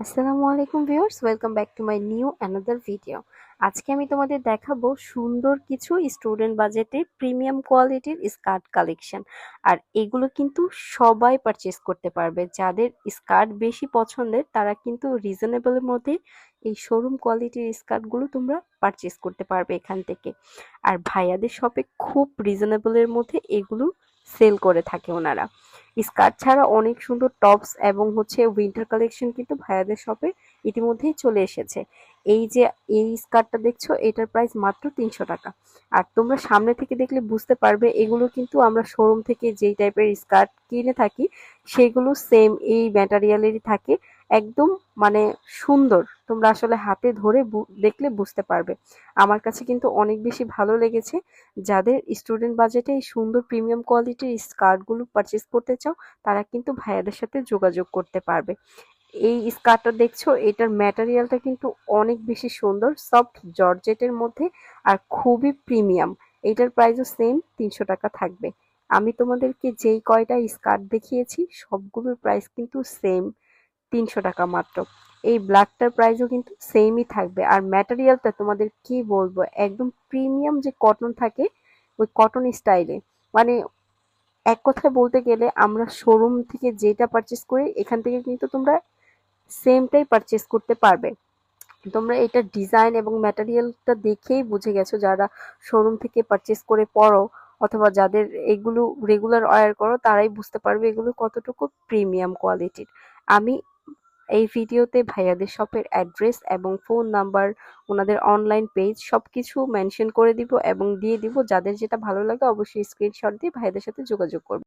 আসসালামু আলাইকুম viewers, welcome back to my new another video. আজকে আমি তোমাদের দেখাবো সুন্দর কিছু স্টুডেন্ট বাজেটের প্রিমিয়াম কোয়ালিটির স্কার্ট কালেকশন। আর এগুলো কিন্তু সবাই পারচেজ করতে পারবে। যাদের স্কার্ট বেশি পছন্দের তারা কিন্তু রিজনেবলের মধ্যে এই শোরুম কোয়ালিটির স্কার্টগুলো তোমরা পারচেজ করতে পারবে এখান থেকে। আর ভাইয়াদের শপে খুব রিজনেবলের মধ্যে এগুলো সেল করে থাকে ওনারা। স্কার্ট ছাড়া অনেক সুন্দর টপস এবং উইন্টার কালেকশন কিন্তু ভাইয়াদের শপে ইতিমধ্যেই চলে এসেছে। এই যে এই স্কার্টটা দেখছো, এটার প্রাইস মাত্র ৩০০ টাকা। আর তোমরা সামনে থেকে দেখলে বুঝতে পারবে এগুলো কিন্তু আমরা শোরুম থেকে যেই টাইপের স্কার্ট কিনে থাকি সেগুলো সেম এই ম্যাটেরিয়ালেরই থাকে। একদম মানে সুন্দর, তোমরা আসলে হাতে ধরে দেখলে বুঝতে পারবে। আমার কাছে কিন্তু অনেক বেশি ভালো লেগেছে। যাদের স্টুডেন্ট বাজেটে এই সুন্দর প্রিমিয়াম কোয়ালিটির স্কার্টগুলো পারচেজ করতে চাও তারা কিন্তু ভাইয়াদের সাথে যোগাযোগ করতে পারবে। এই স্কার্টটা দেখছো, এটার ম্যাটেরিয়ালটা কিন্তু অনেক বেশি সুন্দর, সফট জর্জেটের মধ্যে আর খুবই প্রিমিয়াম। এটার প্রাইসও সেম ৩০০ টাকা থাকবে। আমি তোমাদেরকে যেই কয়টা স্কার্ট দেখিয়েছি সবগুলোর প্রাইস কিন্তু সেম ৩০০ টাকা মাত্র। এই ব্ল্যাকটার প্রাইসও কিন্তু সেমই থাকবে। আর ম্যাটেরিয়ালটা তোমাদের কি বলবো, একদম প্রিমিয়াম যে কটন থাকে ওই কটন স্টাইলে। মানে এক কথায় বলতে গেলে আমরা শোরুম থেকে যেটা পারচেস করি এখান থেকে কিন্তু তোমরা সেমটাই পারচেস করতে পারবে। তোমরা এটা ডিজাইন এবং ম্যাটেরিয়ালটা দেখেই বুঝে গেছো যারা শোরুম থেকে পারচেস করে পরো, অথবা যাদের এগুলো রেগুলার ওয়্যার করো তারাই বুঝতে পারবে এগুলো কতটুকু প্রিমিয়াম কোয়ালিটির। আমি এই ভিডিওতে ভাইয়াদের শপের অ্যাড্রেস এবং ফোন নাম্বার, ওনাদের অনলাইন পেজ সবকিছু মেনশন করে দিব এবং দিয়ে দিব। যাদের যেটা ভালো লাগে অবশ্যই স্ক্রিনশট দিয়ে ভাইয়াদের সাথে যোগাযোগ করবে।